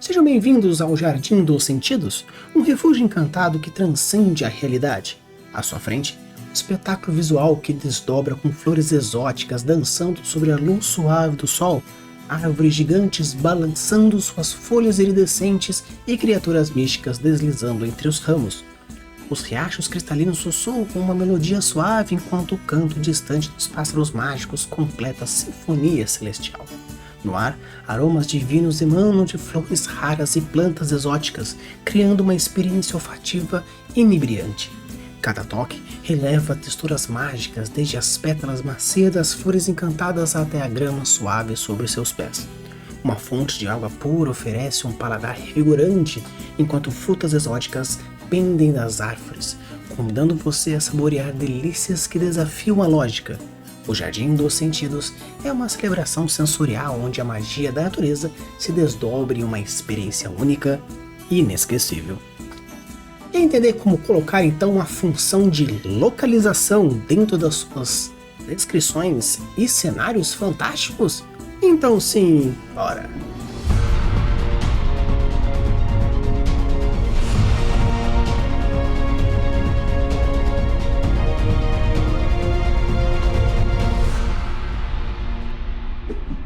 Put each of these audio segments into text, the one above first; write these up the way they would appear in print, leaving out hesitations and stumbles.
Sejam bem-vindos ao Jardim dos Sentidos, um refúgio encantado que transcende a realidade. À sua frente, um espetáculo visual que desdobra com flores exóticas dançando sobre a luz suave do sol, árvores gigantes balançando suas folhas iridescentes e criaturas místicas deslizando entre os ramos. Os riachos cristalinos sussurram com uma melodia suave enquanto o canto distante dos pássaros mágicos completa a sinfonia celestial. No ar, aromas divinos emanam de flores raras e plantas exóticas, criando uma experiência olfativa inebriante. Cada toque releva texturas mágicas, desde as pétalas macias das flores encantadas até a grama suave sobre seus pés. Uma fonte de água pura oferece um paladar revigorante, enquanto frutas exóticas pendem das árvores, convidando você a saborear delícias que desafiam a lógica. O Jardim dos Sentidos é uma celebração sensorial onde a magia da natureza se desdobra em uma experiência única e inesquecível. Quer entender como colocar então a função de localização dentro das suas descrições e cenários fantásticos? Então sim, bora!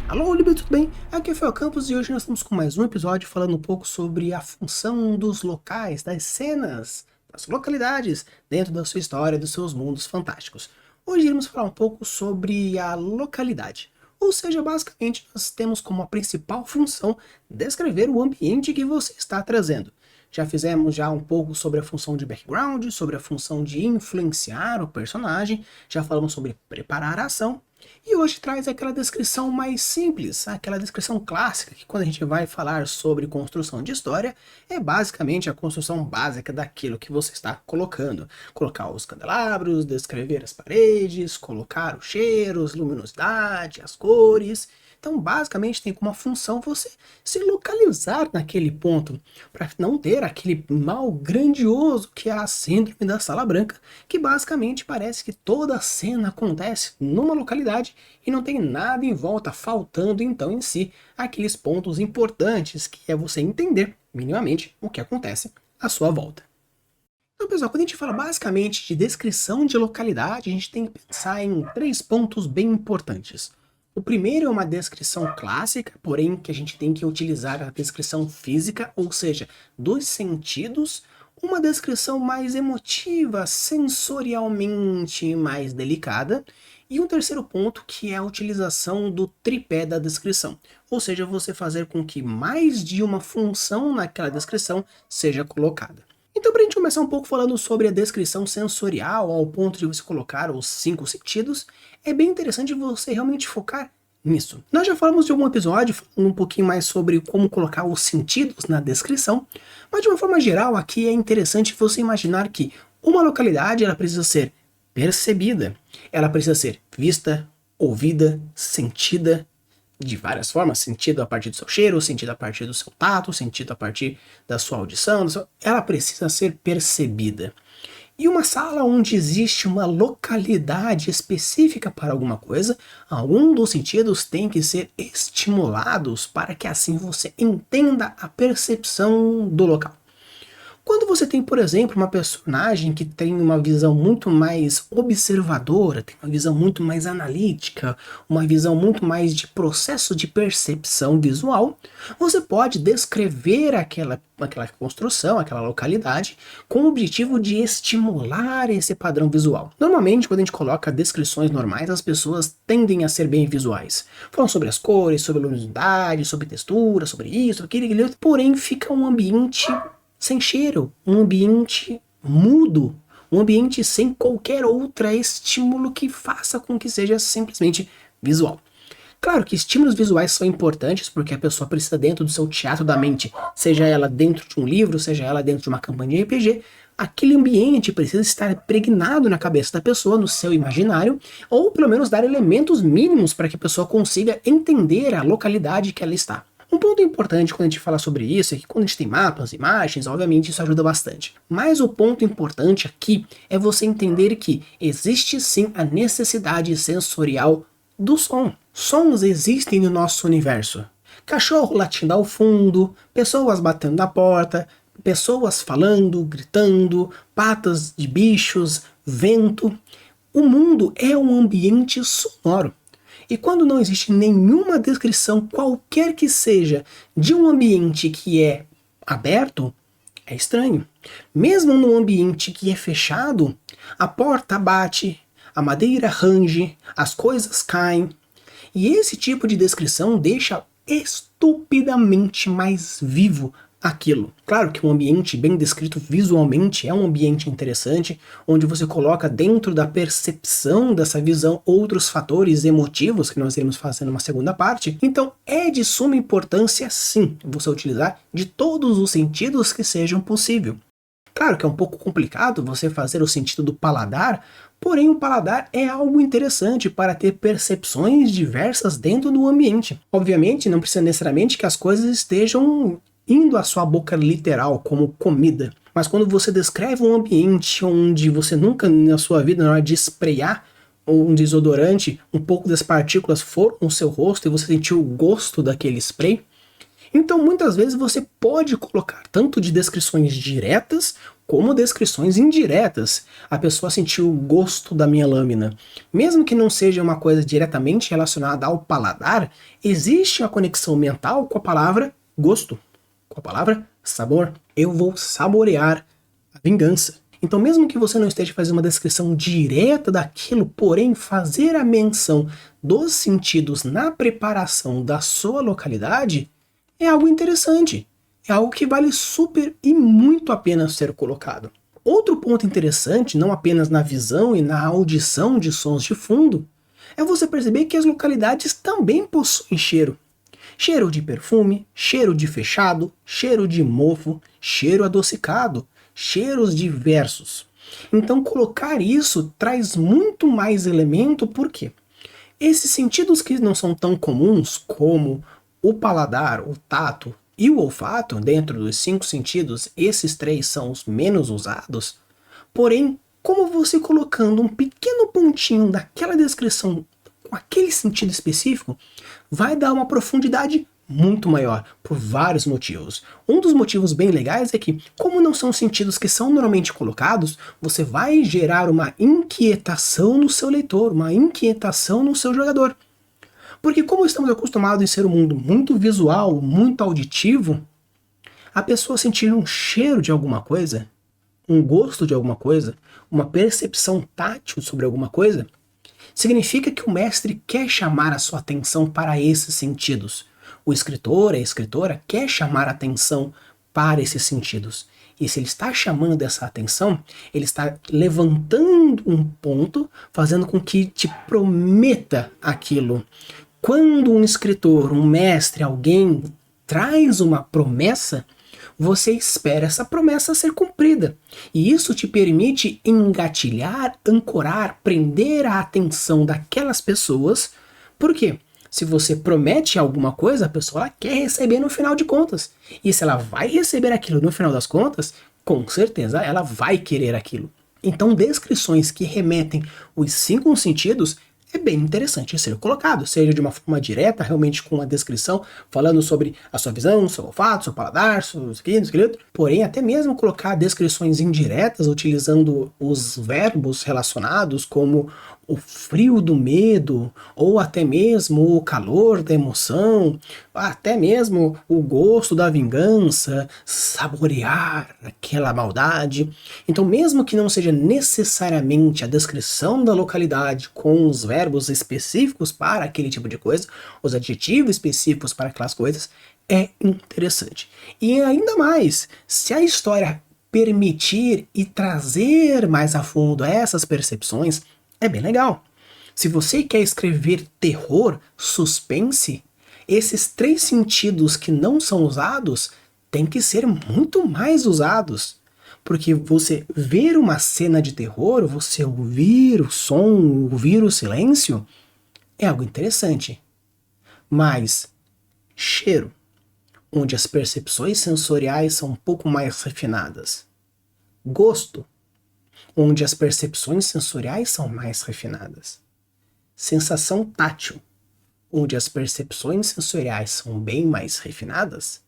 Alô, Olívio, tudo bem? Aqui é o Fel Campos e hoje nós estamos com mais um episódio falando um pouco sobre a função dos locais, das cenas, das localidades dentro da sua história, dos seus mundos fantásticos. Hoje iremos falar um pouco sobre a localidade, ou seja, basicamente nós temos como a principal função descrever o ambiente que você está trazendo. Já fizemos um pouco sobre a função de background, sobre a função de influenciar o personagem, já falamos sobre preparar a ação. E hoje traz aquela descrição mais simples, aquela descrição clássica, que quando a gente vai falar sobre construção de história, é basicamente a construção básica daquilo que você está colocando. Colocar os candelabros, descrever as paredes, colocar os cheiros, luminosidade, as cores. Então, basicamente, tem como função você se localizar naquele ponto, para não ter aquele mal grandioso que é a síndrome da sala branca, que basicamente parece que toda a cena acontece numa localidade e não tem nada em volta, faltando então em si aqueles pontos importantes, que é você entender minimamente o que acontece à sua volta. Então, pessoal, quando a gente fala basicamente de descrição de localidade, a gente tem que pensar em 3 pontos bem importantes. O primeiro é uma descrição clássica, porém que a gente tem que utilizar a descrição física, ou seja, dos sentidos, uma descrição mais emotiva, sensorialmente mais delicada, e um terceiro ponto que é a utilização do tripé da descrição, ou seja, você fazer com que mais de uma função naquela descrição seja colocada. Então, para a gente começar um pouco falando sobre a descrição sensorial, ao ponto de você colocar os 5 sentidos, é bem interessante você realmente focar nisso. Nós já falamos de algum episódio falando um pouquinho mais sobre como colocar os sentidos na descrição, mas de uma forma geral aqui é interessante você imaginar que uma localidade ela precisa ser percebida, ela precisa ser vista, ouvida, sentida, de várias formas, sentido a partir do seu cheiro, sentido a partir do seu tato, sentido a partir da sua audição, ela precisa ser percebida. E uma sala onde existe uma localidade específica para alguma coisa, algum dos sentidos tem que ser estimulados para que assim você entenda a percepção do local. Quando você tem, por exemplo, uma personagem que tem uma visão muito mais observadora, tem uma visão muito mais analítica, uma visão muito mais de processo de percepção visual, você pode descrever aquela construção, aquela localidade, com o objetivo de estimular esse padrão visual. Normalmente, quando a gente coloca descrições normais, as pessoas tendem a ser bem visuais. Falam sobre as cores, sobre a luminosidade, sobre textura, sobre isso, aquilo, porém fica um ambiente sem cheiro, um ambiente mudo, um ambiente sem qualquer outro estímulo que faça com que seja simplesmente visual. Claro que estímulos visuais são importantes porque a pessoa precisa dentro do seu teatro da mente, seja ela dentro de um livro, seja ela dentro de uma campanha de RPG, aquele ambiente precisa estar impregnado na cabeça da pessoa, no seu imaginário, ou pelo menos dar elementos mínimos para que a pessoa consiga entender a localidade que ela está. Um ponto importante quando a gente fala sobre isso é que quando a gente tem mapas, imagens, obviamente isso ajuda bastante. Mas o ponto importante aqui é você entender que existe sim a necessidade sensorial do som. Sons existem no nosso universo. Cachorro latindo ao fundo, pessoas batendo na porta, pessoas falando, gritando, patas de bichos, vento. O mundo é um ambiente sonoro. E quando não existe nenhuma descrição, qualquer que seja, de um ambiente que é aberto, é estranho. Mesmo num ambiente que é fechado, a porta bate, a madeira range, as coisas caem. E esse tipo de descrição deixa estupidamente mais vivo aquilo. Claro que um ambiente bem descrito visualmente é um ambiente interessante, onde você coloca dentro da percepção dessa visão outros fatores emotivos que nós iremos fazer numa segunda parte. Então é de suma importância, sim, você utilizar de todos os sentidos que sejam possível. Claro que é um pouco complicado você fazer o sentido do paladar, porém o paladar é algo interessante para ter percepções diversas dentro do ambiente. Obviamente, não precisa necessariamente que as coisas estejam indo à sua boca literal, como comida. Mas quando você descreve um ambiente onde você nunca na sua vida, na hora de sprayar um desodorante, um pouco das partículas foram no seu rosto e você sentiu o gosto daquele spray, então muitas vezes você pode colocar tanto de descrições diretas como descrições indiretas. A pessoa sentiu o gosto da minha lâmina. Mesmo que não seja uma coisa diretamente relacionada ao paladar, existe a conexão mental com a palavra gosto, com a palavra sabor. Eu vou saborear a vingança. Então mesmo que você não esteja fazendo uma descrição direta daquilo, porém fazer a menção dos sentidos na preparação da sua localidade, é algo interessante, é algo que vale super e muito a pena ser colocado. Outro ponto interessante, não apenas na visão e na audição de sons de fundo, é você perceber que as localidades também possuem cheiro. Cheiro de perfume, cheiro de fechado, cheiro de mofo, cheiro adocicado, cheiros diversos. Então colocar isso traz muito mais elemento, por quê? Esses sentidos que não são tão comuns, como o paladar, o tato e o olfato, dentro dos 5 sentidos, esses 3 são os menos usados. Porém, como você colocando um pequeno pontinho daquela descrição com aquele sentido específico, vai dar uma profundidade muito maior, por vários motivos. Um dos motivos bem legais é que, como não são sentidos que são normalmente colocados, você vai gerar uma inquietação no seu leitor, uma inquietação no seu jogador. Porque como estamos acostumados em ser um mundo muito visual, muito auditivo, a pessoa sentir um cheiro de alguma coisa, um gosto de alguma coisa, uma percepção tátil sobre alguma coisa, significa que o mestre quer chamar a sua atenção para esses sentidos. O escritor, a escritora, quer chamar a atenção para esses sentidos. E se ele está chamando essa atenção, ele está levantando um ponto, fazendo com que te prometa aquilo. Quando um escritor, um mestre, alguém traz uma promessa, você espera essa promessa ser cumprida. E isso te permite engatilhar, ancorar, prender a atenção daquelas pessoas. Por quê? Se você promete alguma coisa, a pessoa quer receber no final de contas. E se ela vai receber aquilo no final das contas, com certeza ela vai querer aquilo. Então descrições que remetem os 5 sentidos é bem interessante ser colocado, seja de uma forma direta, realmente com uma descrição, falando sobre a sua visão, seu olfato, seu paladar, seu aquilo, porém até mesmo colocar descrições indiretas, utilizando os verbos relacionados, como o frio do medo, ou até mesmo o calor da emoção, até mesmo o gosto da vingança, saborear aquela maldade. Então mesmo que não seja necessariamente a descrição da localidade com os verbos específicos para aquele tipo de coisa, os adjetivos específicos para aquelas coisas, é interessante. E ainda mais, se a história permitir e trazer mais a fundo essas percepções, é bem legal. Se você quer escrever terror, suspense, esses 3 sentidos que não são usados têm que ser muito mais usados. Porque você ver uma cena de terror, você ouvir o som, ouvir o silêncio, é algo interessante. Mas cheiro, onde as percepções sensoriais são um pouco mais refinadas. Gosto, onde as percepções sensoriais são mais refinadas. Sensação tátil, onde as percepções sensoriais são bem mais refinadas,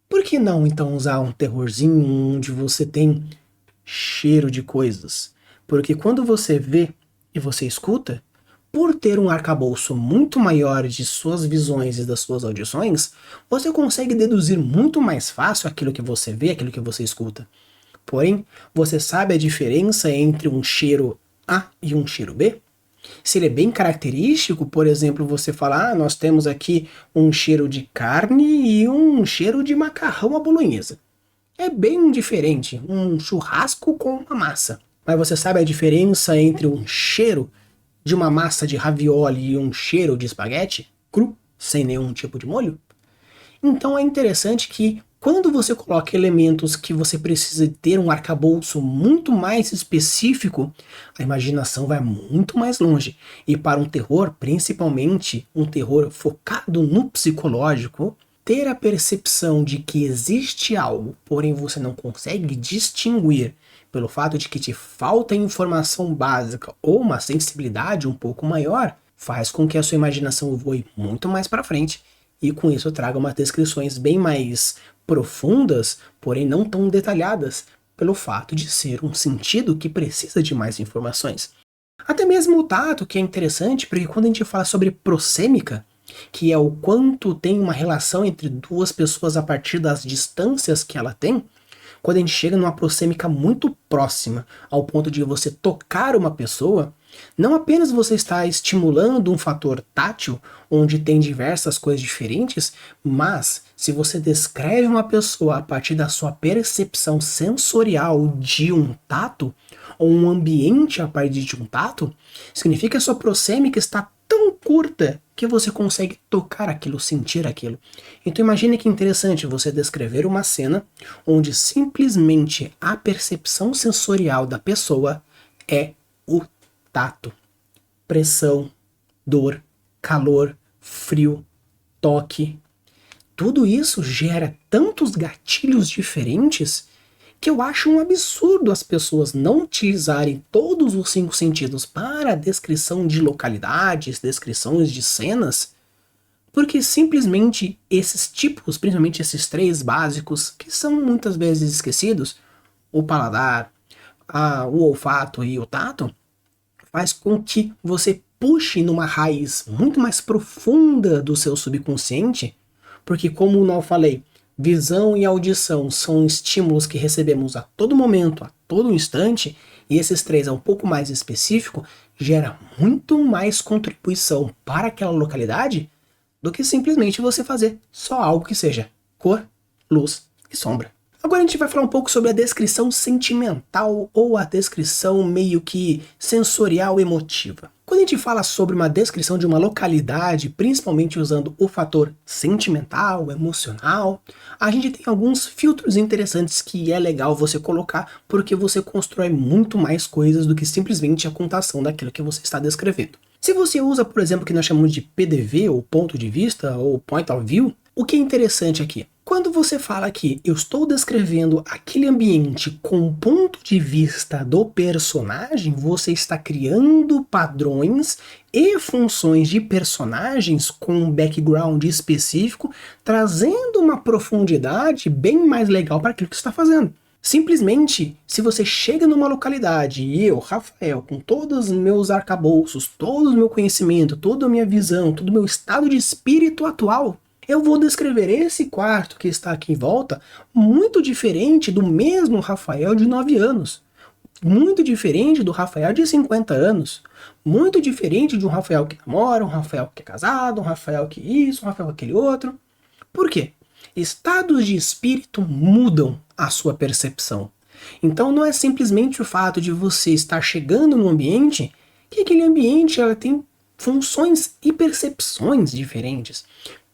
por que não então usar um terrorzinho onde você tem cheiro de coisas? Porque quando você vê e você escuta, por ter um arcabouço muito maior de suas visões e das suas audições, você consegue deduzir muito mais fácil aquilo que você vê, aquilo que você escuta. Porém, você sabe a diferença entre um cheiro A e um cheiro B? Se ele é bem característico, por exemplo, você fala, nós temos aqui um cheiro de carne e um cheiro de macarrão à bolonhesa. É bem diferente, um churrasco com uma massa. Mas você sabe a diferença entre um cheiro de uma massa de ravioli e um cheiro de espaguete cru, sem nenhum tipo de molho? Então é interessante que quando você coloca elementos que você precisa ter um arcabouço muito mais específico, a imaginação vai muito mais longe. E para um terror, principalmente um terror focado no psicológico, ter a percepção de que existe algo, porém você não consegue distinguir pelo fato de que te falta informação básica ou uma sensibilidade um pouco maior, faz com que a sua imaginação voe muito mais para frente e com isso traga umas descrições bem mais profundas, porém não tão detalhadas, pelo fato de ser um sentido que precisa de mais informações. Até mesmo o tato, que é interessante, porque quando a gente fala sobre proxêmica, que é o quanto tem uma relação entre duas pessoas a partir das distâncias que ela tem, quando a gente chega numa proxêmica muito próxima, ao ponto de você tocar uma pessoa, não apenas você está estimulando um fator tátil, onde tem diversas coisas diferentes, mas se você descreve uma pessoa a partir da sua percepção sensorial de um tato, ou um ambiente a partir de um tato, significa que a sua proxêmica está tão curta que você consegue tocar aquilo, sentir aquilo. Então imagine que interessante você descrever uma cena onde simplesmente a percepção sensorial da pessoa é o tato. Pressão, dor, calor, frio, toque. Tudo isso gera tantos gatilhos diferentes que eu acho um absurdo as pessoas não utilizarem todos os 5 sentidos para a descrição de localidades, descrições de cenas, porque simplesmente esses tipos, principalmente esses 3 básicos, que são muitas vezes esquecidos, o paladar, o olfato e o tato, faz com que você puxe numa raiz muito mais profunda do seu subconsciente, porque como eu falei, visão e audição são estímulos que recebemos a todo momento, a todo instante, e esses 3 é um pouco mais específico, gera muito mais contribuição para aquela localidade do que simplesmente você fazer só algo que seja cor, luz e sombra. Agora a gente vai falar um pouco sobre a descrição sentimental ou a descrição meio que sensorial emotiva. Quando a gente fala sobre uma descrição de uma localidade, principalmente usando o fator sentimental, emocional, a gente tem alguns filtros interessantes que é legal você colocar, porque você constrói muito mais coisas do que simplesmente a contação daquilo que você está descrevendo. Se você usa, por exemplo, o que nós chamamos de PDV, ou ponto de vista, ou point of view, o que é interessante aqui? Quando você fala que eu estou descrevendo aquele ambiente com o ponto de vista do personagem, você está criando padrões e funções de personagens com um background específico, trazendo uma profundidade bem mais legal para aquilo que você está fazendo. Simplesmente, se você chega numa localidade e eu, Rafael, com todos os meus arcabouços, todo o meu conhecimento, toda a minha visão, todo o meu estado de espírito atual, eu vou descrever esse quarto que está aqui em volta muito diferente do mesmo Rafael de 9 anos. Muito diferente do Rafael de 50 anos. Muito diferente de um Rafael que namora, um Rafael que é casado, um Rafael que isso, um Rafael aquele outro. Por quê? Estados de espírito mudam a sua percepção. Então não é simplesmente o fato de você estar chegando num ambiente que aquele ambiente ela tem funções e percepções diferentes.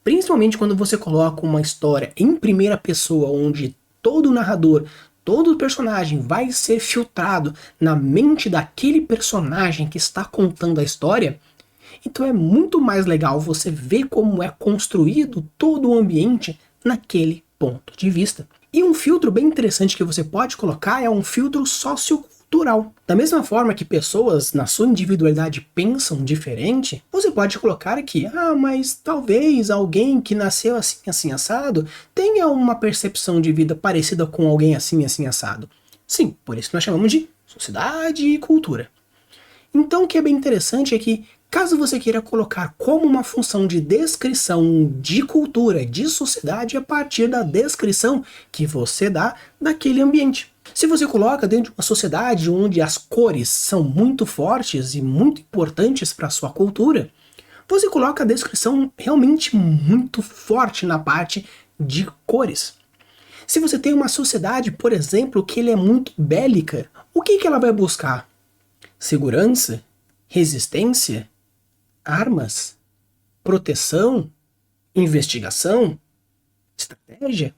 Principalmente quando você coloca uma história em primeira pessoa, onde todo narrador, todo personagem vai ser filtrado na mente daquele personagem que está contando a história, então é muito mais legal você ver como é construído todo o ambiente naquele ponto de vista. E um filtro bem interessante que você pode colocar é um filtro sociocultural. cultural. Da mesma forma que pessoas na sua individualidade pensam diferente, você pode colocar aqui, mas talvez alguém que nasceu assim, assim, assado, tenha uma percepção de vida parecida com alguém assim, assim, assado. Sim, por isso nós chamamos de sociedade e cultura. Então o que é bem interessante é que, caso você queira colocar como uma função de descrição de cultura, de sociedade, a partir da descrição que você dá daquele ambiente. Se você coloca dentro de uma sociedade onde as cores são muito fortes e muito importantes para a sua cultura, você coloca a descrição realmente muito forte na parte de cores. Se você tem uma sociedade, por exemplo, que ele é muito bélica, o que ela vai buscar? Segurança? Resistência? Armas? Proteção? Investigação? Estratégia?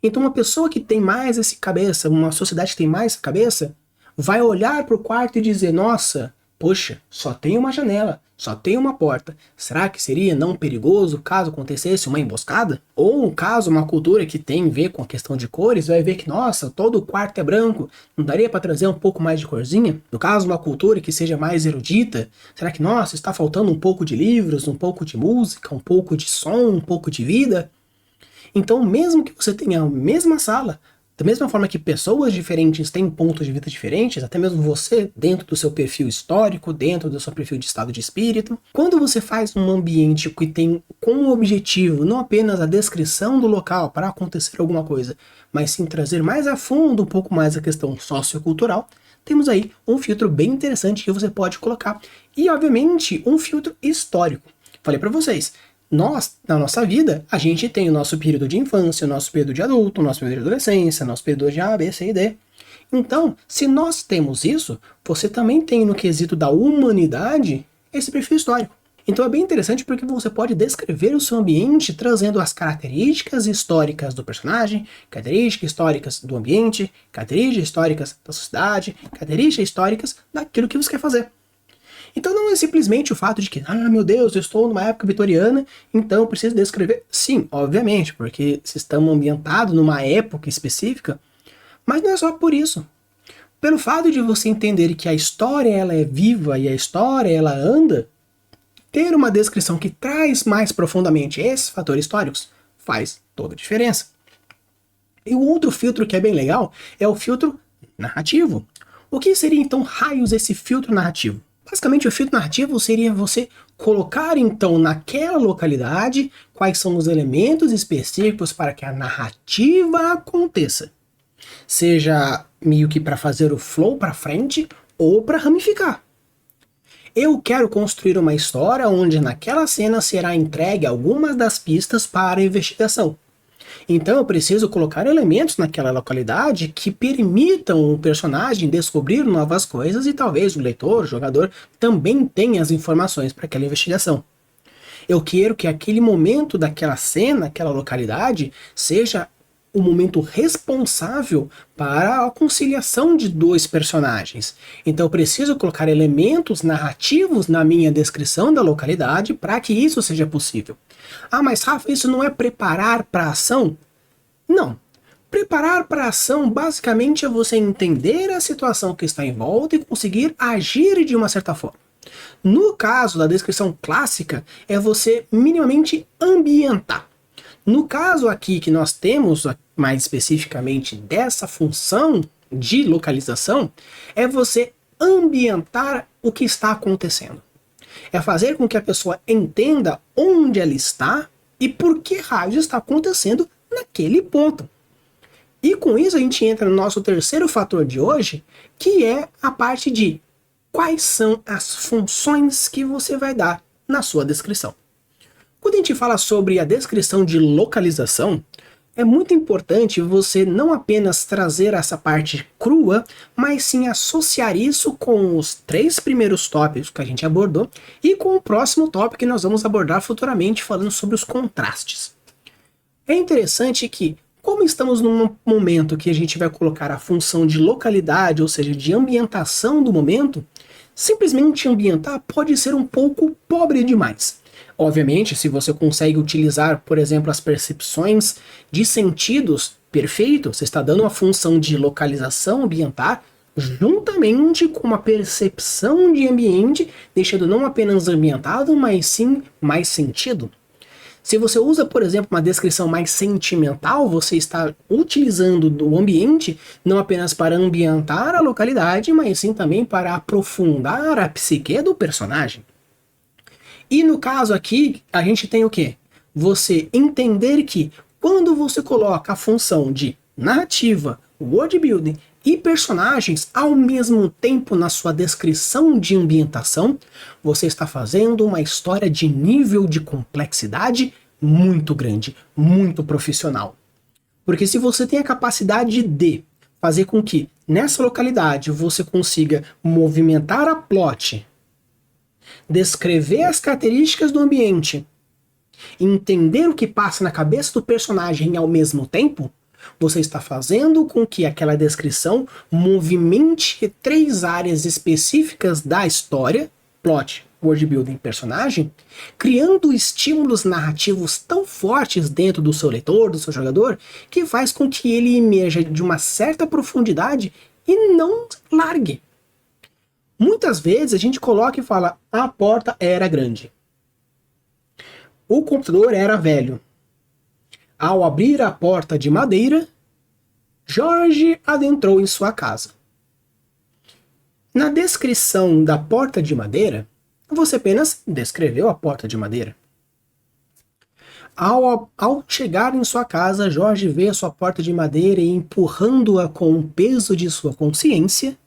Então uma pessoa que tem mais essa cabeça, uma sociedade que tem mais essa cabeça, vai olhar para o quarto e dizer, nossa, poxa, só tem uma janela, só tem uma porta. Será que seria não perigoso caso acontecesse uma emboscada? Ou um caso, uma cultura que tem a ver com a questão de cores, vai ver que, nossa, todo o quarto é branco, não daria para trazer um pouco mais de corzinha? No caso, uma cultura que seja mais erudita, será que, nossa, está faltando um pouco de livros, um pouco de música, um pouco de som, um pouco de vida? Então, mesmo que você tenha a mesma sala, da mesma forma que pessoas diferentes têm pontos de vista diferentes, até mesmo você, dentro do seu perfil histórico, dentro do seu perfil de estado de espírito, quando você faz um ambiente que tem como objetivo não apenas a descrição do local para acontecer alguma coisa, mas sim trazer mais a fundo um pouco mais a questão sociocultural, temos aí um filtro bem interessante que você pode colocar. E, obviamente, um filtro histórico. Falei para vocês, nós, na nossa vida, a gente tem o nosso período de infância, o nosso período de adulto, o nosso período de adolescência, o nosso período de A, B, C e D. Então, se nós temos isso, você também tem no quesito da humanidade esse perfil histórico. Então é bem interessante porque você pode descrever o seu ambiente trazendo as características históricas do personagem, características históricas do ambiente, características históricas da sociedade, características históricas daquilo que você quer fazer. Então não é simplesmente o fato de que, meu Deus, eu estou numa época vitoriana, então eu preciso descrever. Sim, obviamente, porque se estamos ambientados numa época específica, mas não é só por isso. Pelo fato de você entender que a história ela é viva e a história ela anda, ter uma descrição que traz mais profundamente esses fatores históricos faz toda a diferença. E o outro filtro que é bem legal é o filtro narrativo. O que seria então raios esse filtro narrativo? Basicamente, o filtro narrativo seria você colocar, então, naquela localidade quais são os elementos específicos para que a narrativa aconteça. Seja meio que para fazer o flow para frente ou para ramificar. Eu quero construir uma história onde naquela cena será entregue algumas das pistas para a investigação. Então eu preciso colocar elementos naquela localidade que permitam o personagem descobrir novas coisas e talvez o leitor, o jogador, também tenha as informações para aquela investigação. Eu quero que aquele momento daquela cena, aquela localidade, seja o momento responsável para a conciliação de dois personagens. Então eu preciso colocar elementos narrativos na minha descrição da localidade para que isso seja possível. Mas Rafa, isso não é preparar para a ação? Não. Preparar para a ação basicamente é você entender a situação que está em volta e conseguir agir de uma certa forma. No caso da descrição clássica, é você minimamente ambientar. No caso aqui que nós temos, mais especificamente dessa função de localização, é você ambientar o que está acontecendo. É fazer com que a pessoa entenda onde ela está e por que raios está acontecendo naquele ponto. E com isso a gente entra no nosso terceiro fator de hoje, que é a parte de quais são as funções que você vai dar na sua descrição. Quando a gente fala sobre a descrição de localização, é muito importante você não apenas trazer essa parte crua, mas sim associar isso com os 3 primeiros tópicos que a gente abordou e com o próximo tópico que nós vamos abordar futuramente falando sobre os contrastes. É interessante que, como estamos num momento que a gente vai colocar a função de localidade, ou seja, de ambientação do momento, simplesmente ambientar pode ser um pouco pobre demais. Obviamente, se você consegue utilizar, por exemplo, as percepções de sentidos perfeito, você está dando uma função de localização ambientar, juntamente com uma percepção de ambiente, deixando não apenas ambientado, mas sim mais sentido. Se você usa, por exemplo, uma descrição mais sentimental, você está utilizando o ambiente não apenas para ambientar a localidade, mas sim também para aprofundar a psique do personagem. E no caso aqui, a gente tem o quê? Você entender que quando você coloca a função de narrativa, world building e personagens ao mesmo tempo na sua descrição de ambientação, você está fazendo uma história de nível de complexidade muito grande, muito profissional. Porque se você tem a capacidade de fazer com que nessa localidade você consiga movimentar a plot, descrever as características do ambiente, entender o que passa na cabeça do personagem ao mesmo tempo, você está fazendo com que aquela descrição movimente 3 áreas específicas da história, plot, world building, personagem, criando estímulos narrativos tão fortes dentro do seu leitor, do seu jogador, que faz com que ele emerja de uma certa profundidade e não largue. Muitas vezes a gente coloca e fala, a porta era grande. O computador era velho. Ao abrir a porta de madeira, Jorge adentrou em sua casa. Na descrição da porta de madeira, você apenas descreveu a porta de madeira. Ao chegar em sua casa, Jorge vê a sua porta de madeira e empurrando-a com o peso de sua consciência,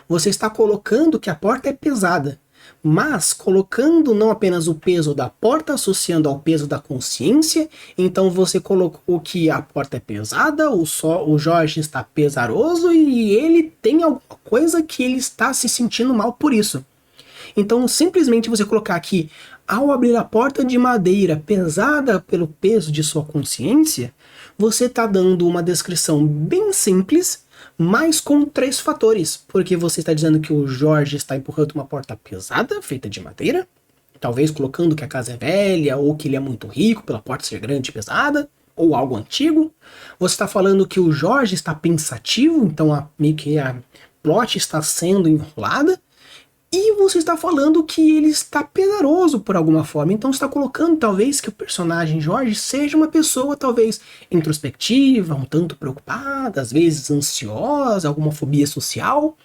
você está colocando que a porta é pesada, mas colocando não apenas o peso da porta associando ao peso da consciência, então você colocou que a porta é pesada, o Jorge está pesaroso e ele tem alguma coisa que ele está se sentindo mal por isso. Então simplesmente você colocar aqui, ao abrir a porta de madeira pesada pelo peso de sua consciência, você está dando uma descrição bem simples, mas com 3 fatores, porque você está dizendo que o Jorge está empurrando uma porta pesada, feita de madeira, talvez colocando que a casa é velha, ou que ele é muito rico pela porta ser grande e pesada, ou algo antigo. Você está falando que o Jorge está pensativo, então meio que a plot está sendo enrolada, e você está falando que ele está pesaroso por alguma forma. Então você está colocando talvez que o personagem Jorge seja uma pessoa talvez introspectiva, um tanto preocupada, às vezes ansiosa, alguma fobia social.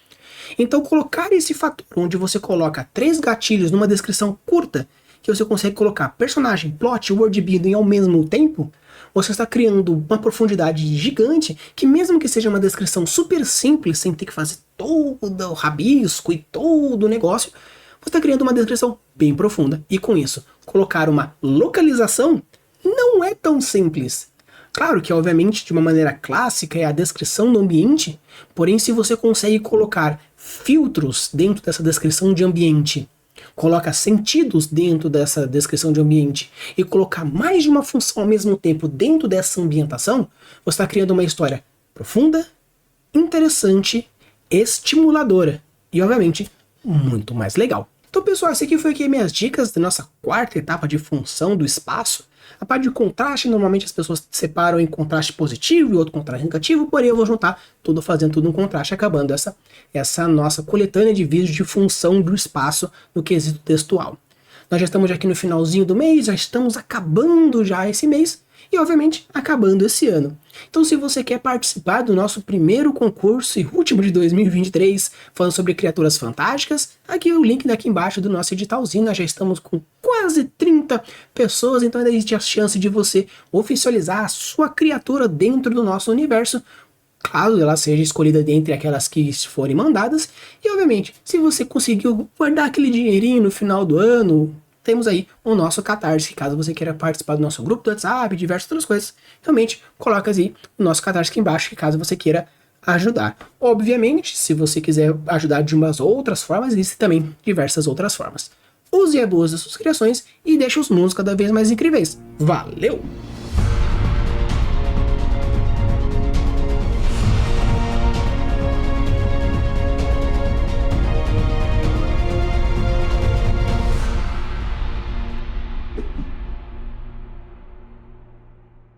Então colocar esse fator onde você coloca 3 gatilhos numa descrição curta, que você consegue colocar personagem, plot, world building ao mesmo tempo, você está criando uma profundidade gigante que mesmo que seja uma descrição super simples, sem ter que fazer todo o rabisco e todo o negócio, você está criando uma descrição bem profunda. E com isso, colocar uma localização não é tão simples. Claro que, obviamente, de uma maneira clássica é a descrição do ambiente, porém se você consegue colocar filtros dentro dessa descrição de ambiente, coloca sentidos dentro dessa descrição de ambiente e colocar mais de uma função ao mesmo tempo dentro dessa ambientação, você está criando uma história profunda, interessante, estimuladora e, obviamente, muito mais legal. Então, pessoal, esse aqui foi minhas dicas da nossa 4ª etapa de função do espaço. A parte de contraste, normalmente as pessoas separam em contraste positivo e outro contraste negativo, porém eu vou juntar tudo, fazendo tudo um contraste, acabando essa nossa coletânea de vídeos de função do espaço no quesito textual. Nós já estamos aqui no finalzinho do mês, já estamos acabando já esse mês, e obviamente acabando esse ano. Então se você quer participar do nosso primeiro concurso e último de 2023, falando sobre criaturas fantásticas, aqui o link daqui embaixo do nosso editalzinho, nós já estamos com quase 30 pessoas, então ainda existe a chance de você oficializar a sua criatura dentro do nosso universo, caso ela seja escolhida dentre aquelas que forem mandadas, e obviamente, se você conseguiu guardar aquele dinheirinho no final do ano, temos aí o nosso Catarse, caso você queira participar do nosso grupo do WhatsApp, diversas outras coisas, realmente coloca aí o nosso Catarse aqui embaixo, caso você queira ajudar. Obviamente, se você quiser ajudar de umas outras formas, existem também diversas outras formas. Use e abuse das suas criações e deixe os mundos cada vez mais incríveis. Valeu!